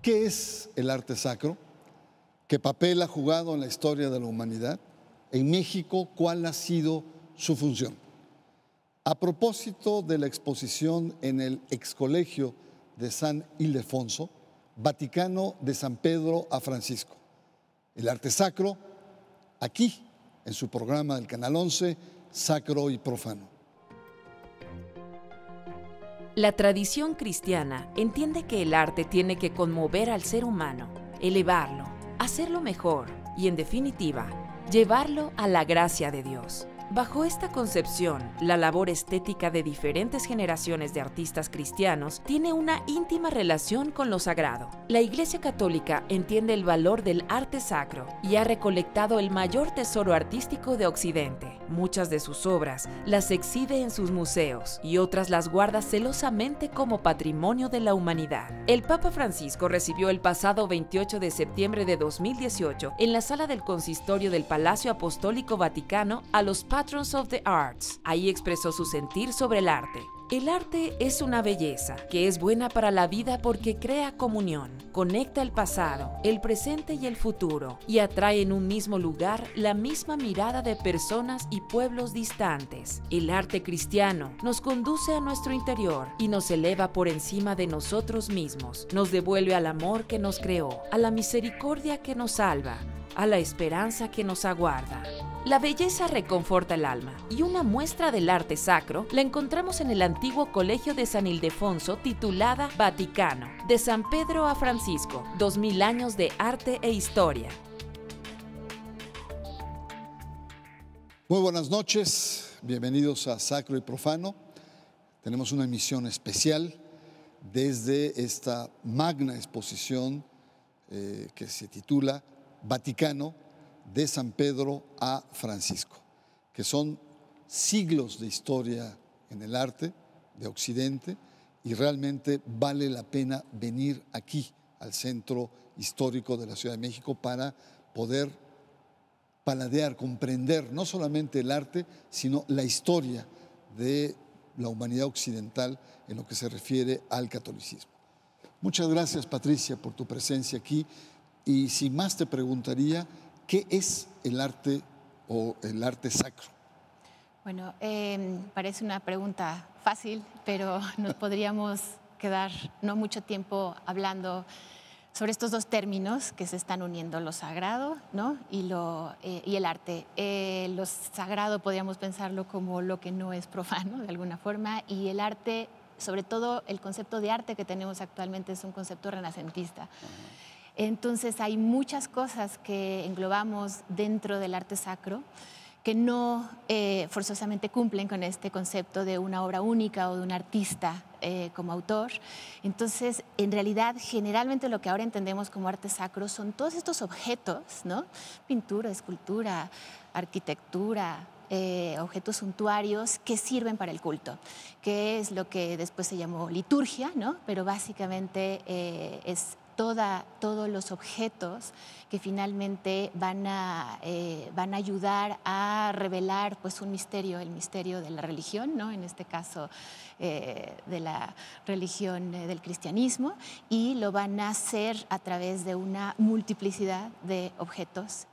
¿Qué es el arte sacro? ¿Qué papel ha jugado en la historia de la humanidad? En México, ¿cuál ha sido su función? A propósito de la exposición en el excolegio de San Ildefonso, Vaticano de San Pedro a Francisco, el arte sacro, aquí, en su programa del Canal 11, Sacro y Profano. La tradición cristiana entiende que el arte tiene que conmover al ser humano, elevarlo, hacerlo mejor y, en definitiva, llevarlo a la gracia de Dios. Bajo esta concepción, la labor estética de diferentes generaciones de artistas cristianos tiene una íntima relación con lo sagrado. La Iglesia Católica entiende el valor del arte sacro y ha recolectado el mayor tesoro artístico de Occidente. Muchas de sus obras las exhibe en sus museos y otras las guarda celosamente como patrimonio de la humanidad. El Papa Francisco recibió el pasado 28 de septiembre de 2018 en la sala del consistorio del Palacio Apostólico Vaticano a los Patrons of the Arts. Ahí expresó su sentir sobre el arte. El arte es una belleza que es buena para la vida porque crea comunión, conecta el pasado, el presente y el futuro y atrae en un mismo lugar la misma mirada de personas y pueblos distantes. El arte cristiano nos conduce a nuestro interior y nos eleva por encima de nosotros mismos, nos devuelve al amor que nos creó, a la misericordia que nos salva, a la esperanza que nos aguarda. La belleza reconforta el alma y una muestra del arte sacro la encontramos en el antiguo colegio de San Ildefonso titulada Vaticano, de San Pedro a Francisco, 2000 años de arte e historia. Muy buenas noches, bienvenidos a Sacro y Profano. Tenemos una emisión especial desde esta magna exposición que se titula Vaticano, de San Pedro a Francisco, que son siglos de historia en el arte de Occidente y realmente vale la pena venir aquí al centro histórico de la Ciudad de México para poder paladear, comprender no solamente el arte, sino la historia de la humanidad occidental en lo que se refiere al catolicismo. Muchas gracias, Patricia, por tu presencia aquí y sin más te preguntaría, ¿qué es el arte o el arte sacro? Bueno, parece una pregunta fácil, pero nos podríamos quedar no mucho tiempo hablando sobre estos dos términos que se están uniendo, lo sagrado, ¿no? y el arte. Lo sagrado podríamos pensarlo como lo que no es profano, de alguna forma, y el arte, sobre todo el concepto de arte que tenemos actualmente, es un concepto renacentista. Entonces hay muchas cosas que englobamos dentro del arte sacro que no forzosamente cumplen con este concepto de una obra única o de un artista como autor. Entonces, en realidad, generalmente lo que ahora entendemos como arte sacro son todos estos objetos, ¿no? Pintura, escultura, arquitectura, objetos suntuarios que sirven para el culto, que es lo que después se llamó liturgia, ¿no? Pero básicamente es todos los objetos que finalmente van a ayudar a revelar pues, un misterio, el misterio de la religión, ¿no? En este caso de la religión del cristianismo, y lo van a hacer a través de una multiplicidad de objetos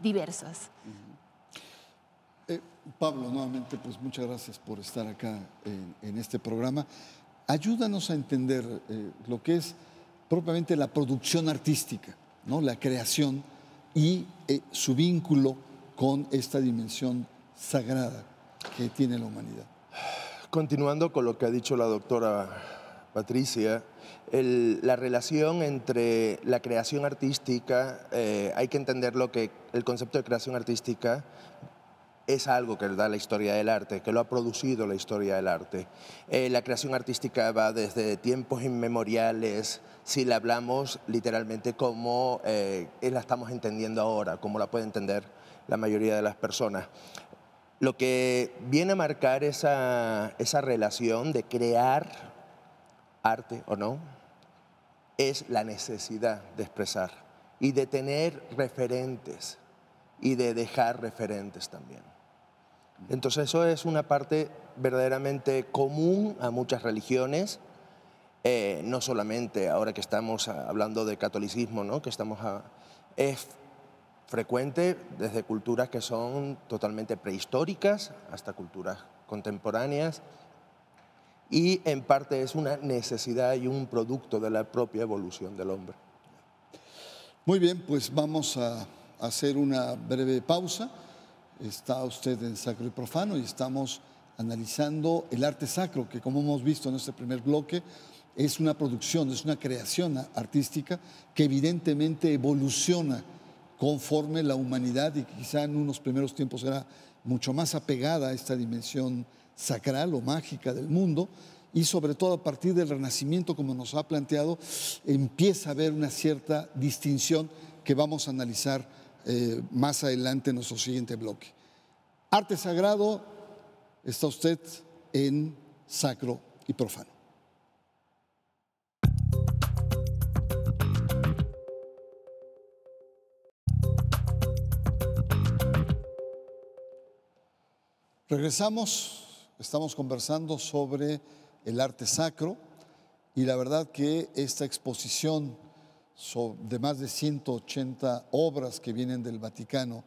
diversos. Pablo, nuevamente, pues muchas gracias por estar acá en este programa. Ayúdanos a entender lo que es propiamente la producción artística, ¿no? La creación y su vínculo con esta dimensión sagrada que tiene la humanidad. Continuando con lo que ha dicho la doctora Patricia, la relación entre la creación artística, hay que entender que el concepto de creación artística es algo que da la historia del arte, que lo ha producido la historia del arte. La creación artística va desde tiempos inmemoriales, si la hablamos literalmente como la estamos entendiendo ahora, como la puede entender la mayoría de las personas. Lo que viene a marcar esa relación de crear arte o no es la necesidad de expresar y de tener referentes y de dejar referentes también. Entonces eso es una parte verdaderamente común a muchas religiones no solamente ahora que estamos hablando de catolicismo, ¿no? Es frecuente desde culturas que son totalmente prehistóricas hasta culturas contemporáneas, y en parte es una necesidad y un producto de la propia evolución del hombre. Muy bien, pues vamos a hacer una breve pausa. Está usted en Sacro y Profano y estamos analizando el arte sacro, que como hemos visto en este primer bloque, es una producción, es una creación artística que evidentemente evoluciona conforme la humanidad, y quizá en unos primeros tiempos era mucho más apegada a esta dimensión sacral o mágica del mundo, y sobre todo a partir del Renacimiento, como nos ha planteado, empieza a haber una cierta distinción que vamos a analizar más adelante en nuestro siguiente bloque. Arte sagrado, está usted en Sacro y Profano. Regresamos, estamos conversando sobre el arte sacro, y la verdad que esta exposición de más de 180 obras que vienen del Vaticano,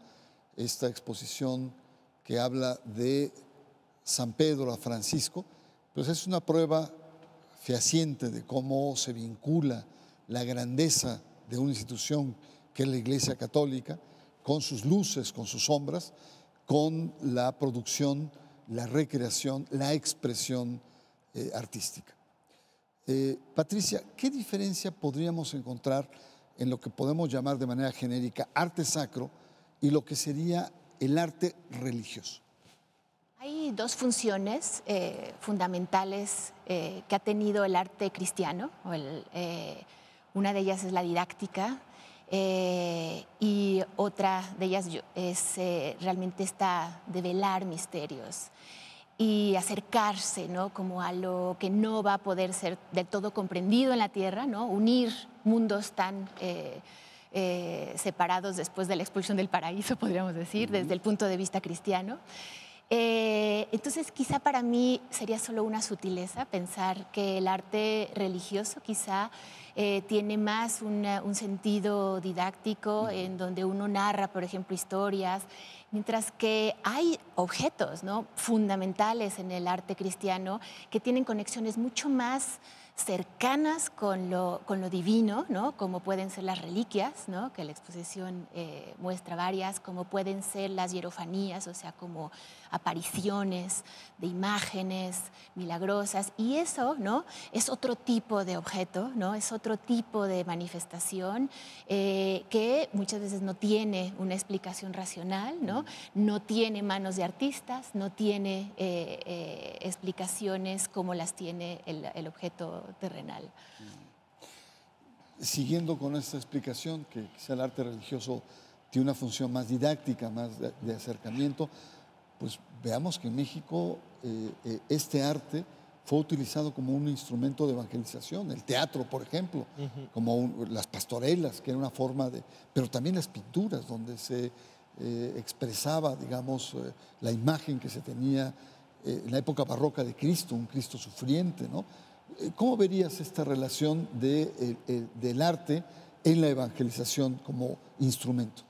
esta exposición que habla de San Pedro a Francisco, pues es una prueba fehaciente de cómo se vincula la grandeza de una institución que es la Iglesia Católica, con sus luces, con sus sombras, con la producción, la recreación, la expresión artística. Patricia, ¿qué diferencia podríamos encontrar en lo que podemos llamar de manera genérica arte sacro y lo que sería el arte religioso? Hay dos funciones fundamentales que ha tenido el arte cristiano. Una de ellas es la didáctica, y otra de ellas es realmente esta de velar misterios y acercarse, ¿no? Como a lo que no va a poder ser del todo comprendido en la tierra, ¿no? Unir mundos tan separados después de la expulsión del paraíso, podríamos decir, desde el punto de vista cristiano. Entonces, quizá para mí sería solo una sutileza pensar que el arte religioso quizá tiene más un sentido didáctico, en donde uno narra, por ejemplo, historias, mientras que hay objetos, ¿no?, fundamentales en el arte cristiano que tienen conexiones mucho más cercanas con lo divino, ¿no?, como pueden ser las reliquias, ¿no?, que la exposición muestra varias, como pueden ser las hierofanías, o sea, como apariciones de imágenes milagrosas, y eso, ¿no?, es otro tipo de objeto, ¿no?, es otro tipo de manifestación que muchas veces no tiene una explicación racional, ¿no?, no tiene manos de artistas, no tiene explicaciones como las tiene el objeto terrenal. Siguiendo con esta explicación, que quizá el arte religioso tiene una función más didáctica, más de acercamiento, pues veamos que en México este arte fue utilizado como un instrumento de evangelización. El teatro, por ejemplo, como las pastorelas, que era una forma de... Pero también las pinturas, donde se expresaba, digamos, la imagen que se tenía en la época barroca de Cristo, un Cristo sufriente, ¿no? ¿Cómo verías esta relación del arte en la evangelización como instrumento?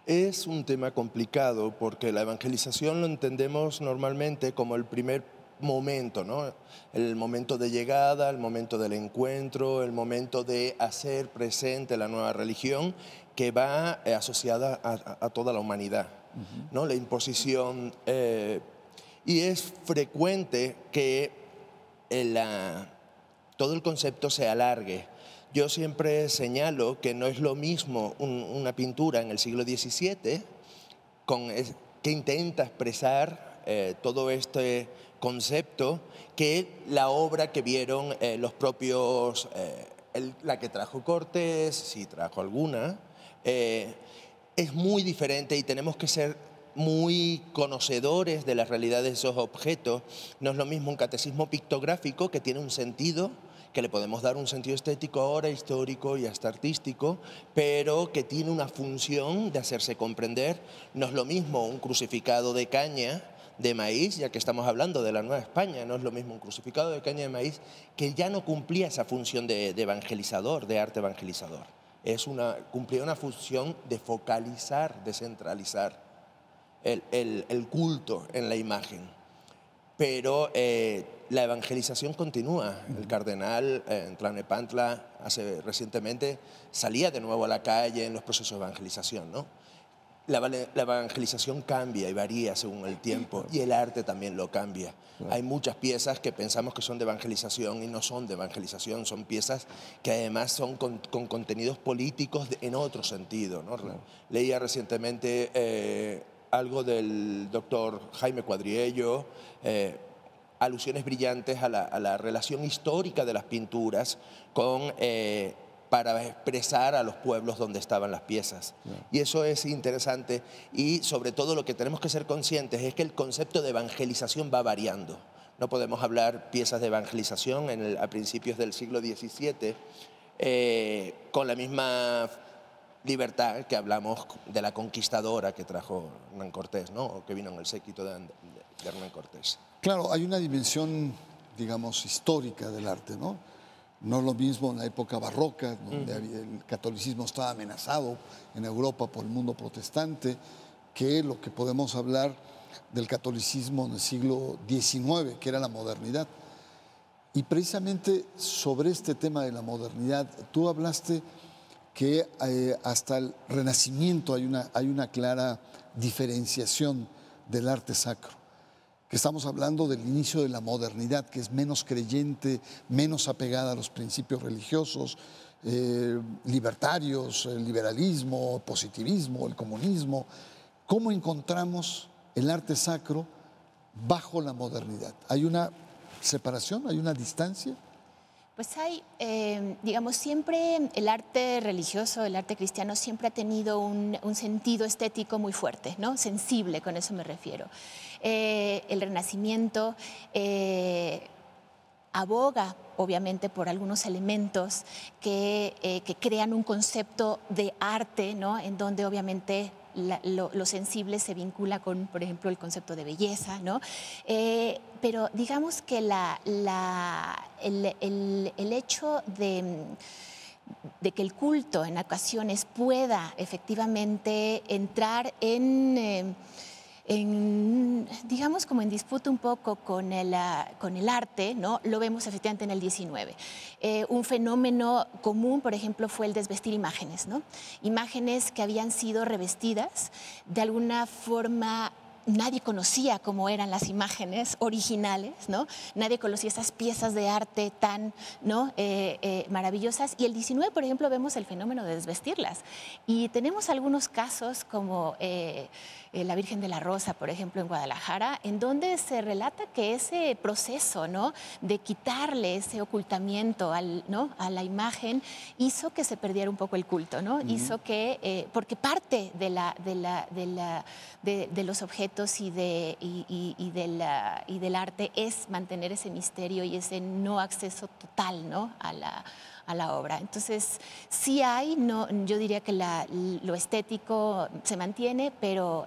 Es un tema complicado porque la evangelización lo entendemos normalmente como el primer momento, ¿no? El momento de llegada, el momento del encuentro, el momento de hacer presente la nueva religión que va asociada a toda la humanidad, ¿no? La imposición. Y es frecuente que todo el concepto se alargue. Yo siempre señalo que no es lo mismo una pintura en el siglo XVII que intenta expresar todo este concepto que la obra que vieron los propios, la que trajo Cortés, si trajo alguna, es muy diferente y tenemos que ser muy conocedores de la realidad de esos objetos. No es lo mismo un catecismo pictográfico que tiene un sentido, que le podemos dar un sentido estético ahora, histórico y hasta artístico, pero que tiene una función de hacerse comprender. No es lo mismo un crucificado de caña, de maíz, ya que estamos hablando de la Nueva España, no es lo mismo un crucificado de caña de maíz, que ya no cumplía esa función de evangelizador, de arte evangelizador. Cumplía una función de focalizar, de centralizar el culto en la imagen. Pero la evangelización continúa. El cardenal en Tlalnepantla recientemente salía de nuevo a la calle en los procesos de evangelización, ¿no? La evangelización cambia y varía según el tiempo, y el arte también lo cambia. Hay muchas piezas que pensamos que son de evangelización y no son de evangelización, son piezas que además son con contenidos políticos en otro sentido, ¿no? Leía recientemente algo del doctor Jaime Cuadriello, alusiones brillantes a la relación histórica de las pinturas para expresar a los pueblos donde estaban las piezas. Y eso es interesante, y sobre todo lo que tenemos que ser conscientes es que el concepto de evangelización va variando. No podemos hablar piezas de evangelización a principios del siglo XVII con la misma libertad que hablamos de la conquistadora que trajo Hernán Cortés, ¿no? O que vino en el séquito de Hernán Cortés. Claro, hay una dimensión, digamos, histórica del arte, ¿no? No es lo mismo en la época barroca, donde el catolicismo estaba amenazado en Europa por el mundo protestante, que lo que podemos hablar del catolicismo en el siglo XIX, que era la modernidad. Y precisamente sobre este tema de la modernidad, tú hablaste que hasta el Renacimiento hay una clara diferenciación del arte sacro, que estamos hablando del inicio de la modernidad, que es menos creyente, menos apegada a los principios religiosos, libertarios, el liberalismo, positivismo, el comunismo. ¿Cómo encontramos el arte sacro bajo la modernidad? ¿Hay una separación, hay una distancia? Pues hay, digamos, siempre el arte religioso, el arte cristiano siempre ha tenido un sentido estético muy fuerte, ¿no? Sensible, con eso me refiero. El Renacimiento aboga, obviamente, por algunos elementos que crean un concepto de arte, ¿no? En donde obviamente lo sensible se vincula con, por ejemplo, el concepto de belleza, ¿no? Pero digamos que el hecho de que el culto en ocasiones pueda efectivamente entrar digamos, como en disputa un poco con el arte, ¿no? Lo vemos efectivamente en el XIX. Un fenómeno común, por ejemplo, fue el desvestir imágenes, ¿no? Imágenes que habían sido revestidas de alguna forma. Nadie conocía cómo eran las imágenes originales, ¿no? Nadie conocía esas piezas de arte tan, ¿no? Maravillosas. Y el 19, por ejemplo, vemos el fenómeno de desvestirlas. Y tenemos algunos casos como la Virgen de la Rosa, por ejemplo, en Guadalajara, en donde se relata que ese proceso, ¿no? De quitarle ese ocultamiento ¿no? a la imagen hizo que se perdiera un poco el culto, ¿no? Hizo que, porque parte de los objetos y del arte es mantener ese misterio y ese no acceso total, ¿no? a la obra. Entonces, sí hay, no, yo diría que lo estético se mantiene, pero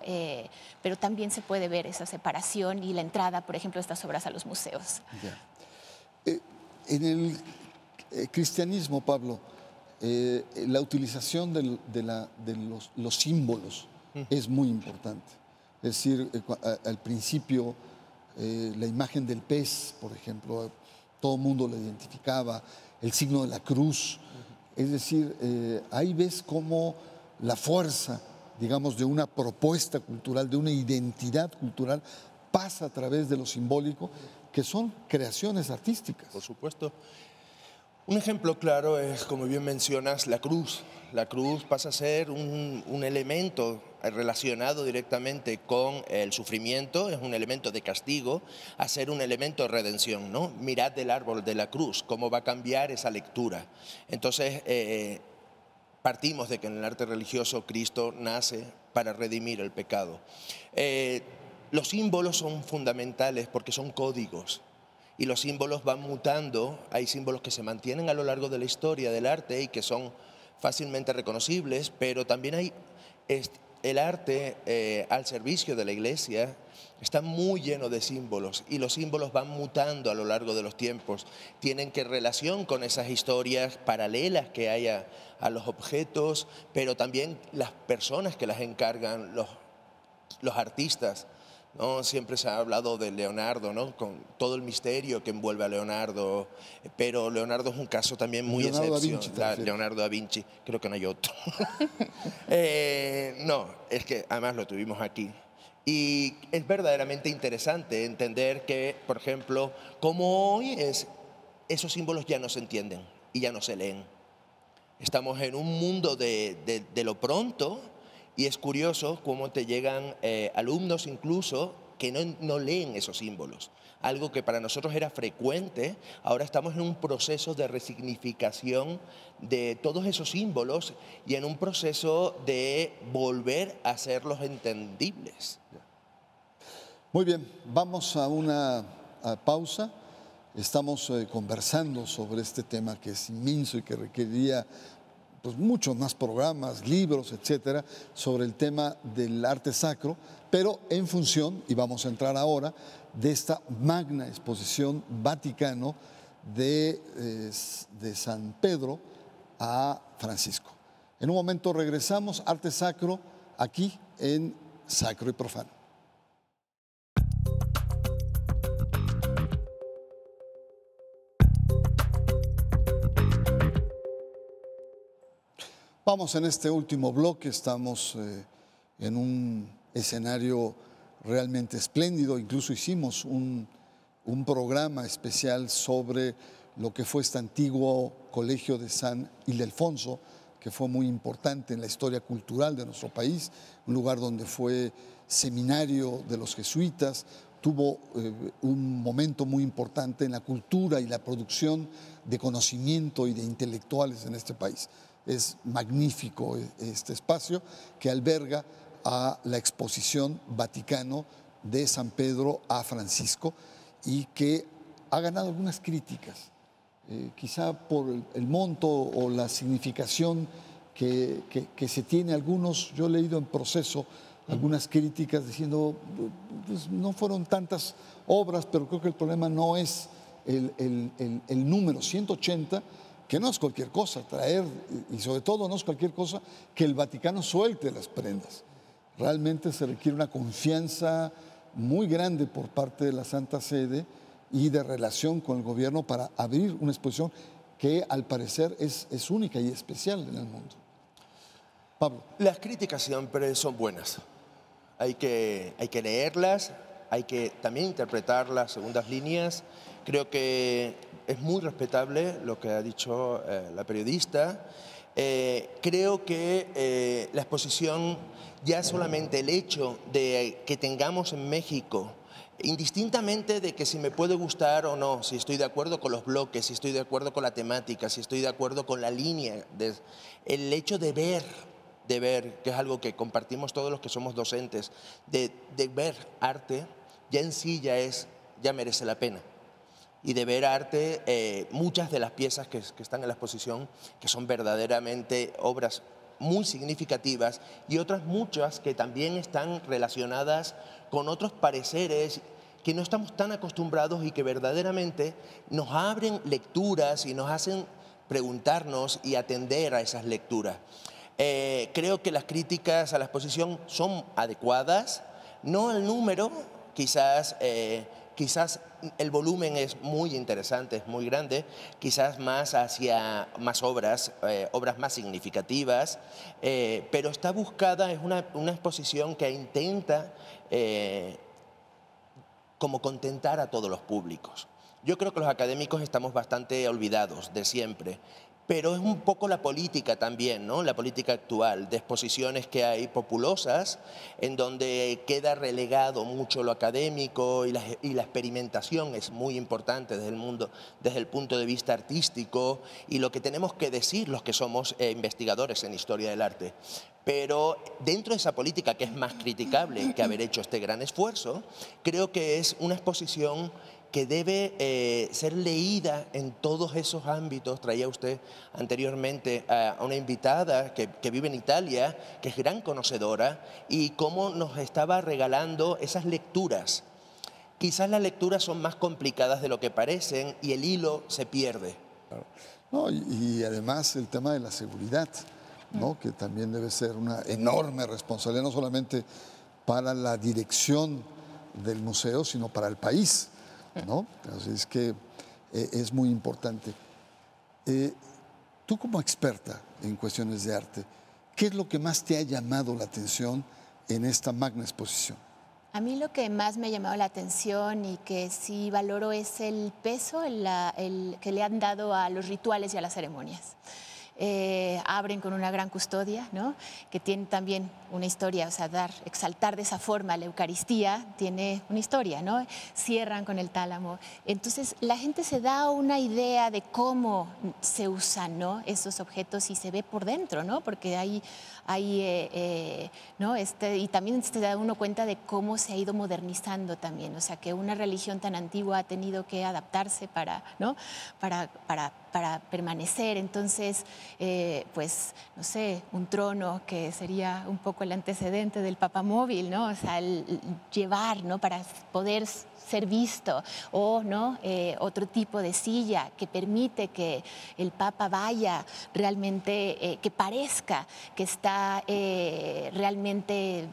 también se puede ver esa separación y la entrada, por ejemplo, de estas obras a los museos. En el cristianismo, Pablo, la utilización de los símbolos es muy importante. Es decir, al principio, la imagen del pez, por ejemplo, todo el mundo la identificaba, el signo de la cruz. Es decir, ahí ves cómo la fuerza, digamos, de una propuesta cultural, de una identidad cultural, pasa a través de lo simbólico, que son creaciones artísticas. Por supuesto. Un ejemplo claro es, como bien mencionas, la cruz. La cruz pasa a ser un elemento relacionado directamente con el sufrimiento, es un elemento de castigo, a ser un elemento de redención, ¿no? Mirad el árbol de la cruz, cómo va a cambiar esa lectura. Entonces, partimos de que en el arte religioso Cristo nace para redimir el pecado. Los símbolos son fundamentales porque son códigos. Y los símbolos van mutando, hay símbolos que se mantienen a lo largo de la historia del arte y que son fácilmente reconocibles, pero también hay el arte al servicio de la Iglesia está muy lleno de símbolos y los símbolos van mutando a lo largo de los tiempos. Tienen que relación con esas historias paralelas que hay a los objetos, pero también las personas que las encargan, los artistas, ¿no? Siempre se ha hablado de Leonardo, ¿no? Con todo el misterio que envuelve a Leonardo, pero Leonardo es un caso también muy excepcional. Leonardo da Vinci, creo que no hay otro. No, es que además lo tuvimos aquí. Y es verdaderamente interesante entender que, por ejemplo, como hoy esos símbolos ya no se entienden y ya no se leen. Estamos en un mundo de lo pronto y es curioso cómo te llegan alumnos incluso que no leen esos símbolos. Algo que para nosotros era frecuente, ahora estamos en un proceso de resignificación de todos esos símbolos y en un proceso de volver a hacerlos entendibles. Muy bien, vamos a una pausa. Estamos conversando sobre este tema que es inmenso y que requeriría pues, muchos más programas, libros, etcétera, sobre el tema del arte sacro, pero en función, y vamos a entrar ahora, de esta magna exposición Vaticano de San Pedro a Francisco. En un momento regresamos, arte sacro, aquí en Sacro y Profano. Vamos en este último bloque, estamos en un escenario realmente espléndido, incluso hicimos un programa especial sobre lo que fue este antiguo colegio de San Ildefonso, que fue muy importante en la historia cultural de nuestro país, un lugar donde fue seminario de los jesuitas, tuvo un momento muy importante en la cultura y la producción de conocimiento y de intelectuales en este país. Es magnífico este espacio que alberga a la exposición Vaticano de San Pedro a Francisco y que ha ganado algunas críticas, quizá por el monto o la significación que se tiene. Algunos, yo he leído en proceso algunas críticas diciendo, pues no fueron tantas obras, pero creo que el problema no es el número 180, que no es cualquier cosa traer, y sobre todo no es cualquier cosa que el Vaticano suelte las prendas. Realmente se requiere una confianza muy grande por parte de la Santa Sede y de relación con el gobierno para abrir una exposición que al parecer es única y especial en el mundo. Pablo. Las críticas siempre son buenas. Hay que leerlas, hay que también interpretar las segundas líneas. Creo que es muy respetable lo que ha dicho la periodista. Creo que la exposición, ya solamente el hecho de que tengamos en México, indistintamente de que si me puede gustar o no, si estoy de acuerdo con los bloques, si estoy de acuerdo con la temática, si estoy de acuerdo con la línea, el hecho de ver, que es algo que compartimos todos los que somos docentes, de ver arte, ya en sí ya merece la pena. Y de ver arte, muchas de las piezas que están en la exposición, que son verdaderamente obras muy significativas, y otras muchas que también están relacionadas con otros pareceres que no estamos tan acostumbrados y que verdaderamente nos abren lecturas y nos hacen preguntarnos y atender a esas lecturas. Creo que las críticas a la exposición son adecuadas, no el número, quizás el volumen es muy interesante, es muy grande, quizás más hacia más obras más significativas, pero está buscada, es una exposición que intenta como contentar a todos los públicos. Yo creo que los académicos estamos bastante olvidados de siempre, pero es un poco la política también, ¿no? La política actual, de exposiciones que hay populosas, en donde queda relegado mucho lo académico y la experimentación es muy importante desde el punto de vista artístico y lo que tenemos que decir los que somos investigadores en historia del arte. Pero dentro de esa política, que es más criticable que haber hecho este gran esfuerzo, creo que es una exposición que debe ser leída en todos esos ámbitos. Traía usted anteriormente a una invitada que vive en Italia, que es gran conocedora, y cómo nos estaba regalando esas lecturas. Quizás las lecturas son más complicadas de lo que parecen y el hilo se pierde. Claro. No, y además el tema de la seguridad, ¿no? Que también debe ser una enorme responsabilidad, no solamente para la dirección del museo, sino para el país, ¿no? Así es que es muy importante. Tú como experta en cuestiones de arte, ¿qué es lo que más te ha llamado la atención en esta magna exposición? A mí lo que más me ha llamado la atención y que sí valoro es el peso que le han dado a los rituales y a las ceremonias. Abren con una gran custodia, ¿no? Que tiene también una historia, o sea, exaltar de esa forma la Eucaristía tiene una historia, ¿no? Cierran con el tálamo. Entonces la gente se da una idea de cómo se usan, ¿no? Esos objetos y se ve por dentro, ¿no? Porque ¿no? Y también se da uno cuenta de cómo se ha ido modernizando también, o sea, que una religión tan antigua ha tenido que adaptarse para, ¿no? para permanecer. Entonces, pues, no sé, un trono que sería un poco el antecedente del papamóvil, ¿no? O sea, el llevar, ¿no? Para poder ser visto, o ¿no? Otro tipo de silla que permite que el Papa vaya realmente, que parezca que está realmente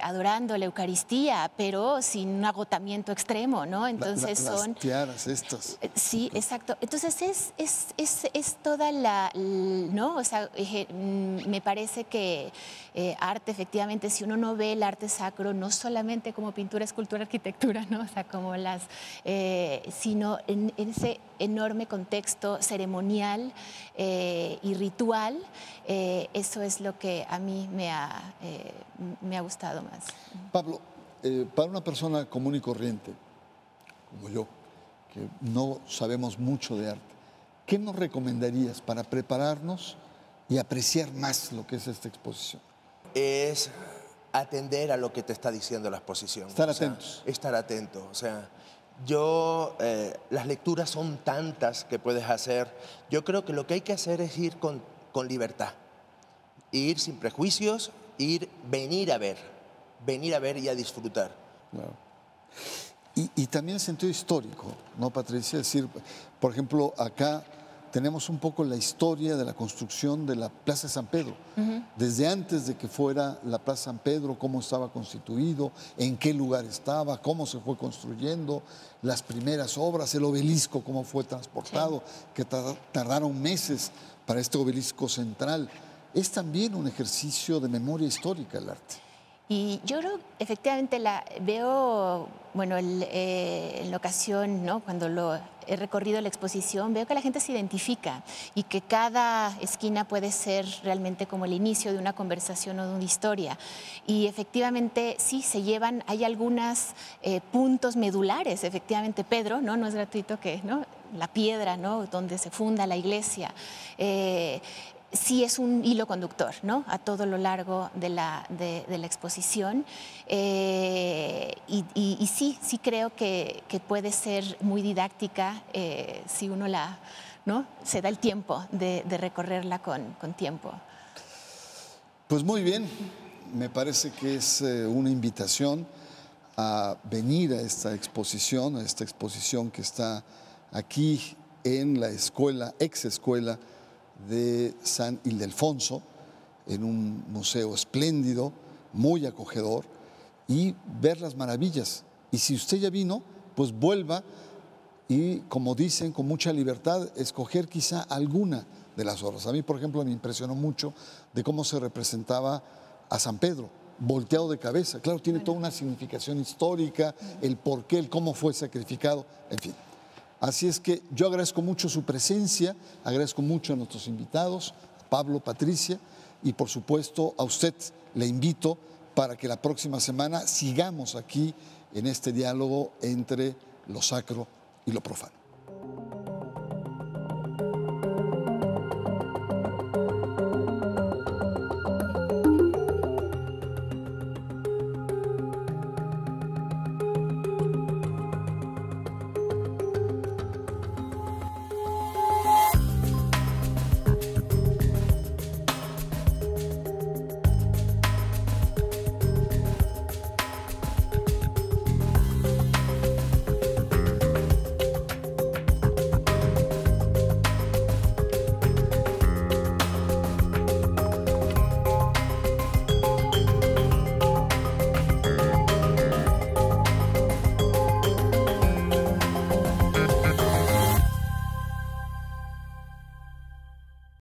adorando la Eucaristía, pero sin un agotamiento extremo, ¿no? Entonces las tiaras estas. Sí, exacto. Entonces es toda ¿no? O sea, me parece que arte, efectivamente, si uno no ve el arte sacro, no solamente como pintura, escultura, arquitectura, ¿no? O sea, como sino en ese enorme contexto ceremonial y ritual, eso es lo que a mí me ha gustado más. Pablo, para una persona común y corriente, como yo, que no sabemos mucho de arte, ¿qué nos recomendarías para prepararnos y apreciar más lo que es esta exposición? Es atender a lo que te está diciendo la exposición. Estar atentos. Estar atento. O sea, las lecturas son tantas que puedes hacer. Yo creo que lo que hay que hacer es ir con libertad. Ir sin prejuicios, venir a ver y a disfrutar. Claro. Y también el sentido histórico, ¿no, Patricia? Es decir, por ejemplo, acá tenemos un poco la historia de la construcción de la Plaza de San Pedro. Desde antes de que fuera la Plaza San Pedro, cómo estaba constituido, en qué lugar estaba, cómo se fue construyendo, las primeras obras, el obelisco, cómo fue transportado, sí, que tardaron meses para este obelisco central. Es también un ejercicio de memoria histórica el arte. Y yo creo, efectivamente, veo, bueno, en la ocasión, ¿no? Cuando he recorrido la exposición, veo que la gente se identifica y que cada esquina puede ser realmente como el inicio de una conversación o de una historia. Y efectivamente, sí, hay algunos puntos medulares, efectivamente, Pedro, ¿no? No es gratuito que, ¿no? La piedra, ¿no? Donde se funda la iglesia. Sí es un hilo conductor, ¿no? A todo lo largo de la exposición. Y sí creo que puede ser muy didáctica si uno ¿no? se da el tiempo de recorrerla con tiempo. Pues muy bien, me parece que es una invitación a venir a esta exposición que está aquí en la ex escuela de San Ildefonso, en un museo espléndido, muy acogedor, y ver las maravillas. Y si usted ya vino, pues vuelva y, como dicen, con mucha libertad, escoger quizá alguna de las obras. A mí, por ejemplo, me impresionó mucho de cómo se representaba a San Pedro, volteado de cabeza. Claro, tiene toda una significación histórica, el por qué, el cómo fue sacrificado, en fin. Así es que yo agradezco mucho su presencia, agradezco mucho a nuestros invitados, Pablo, Patricia, y por supuesto a usted le invito para que la próxima semana sigamos aquí en este diálogo entre lo sacro y lo profano.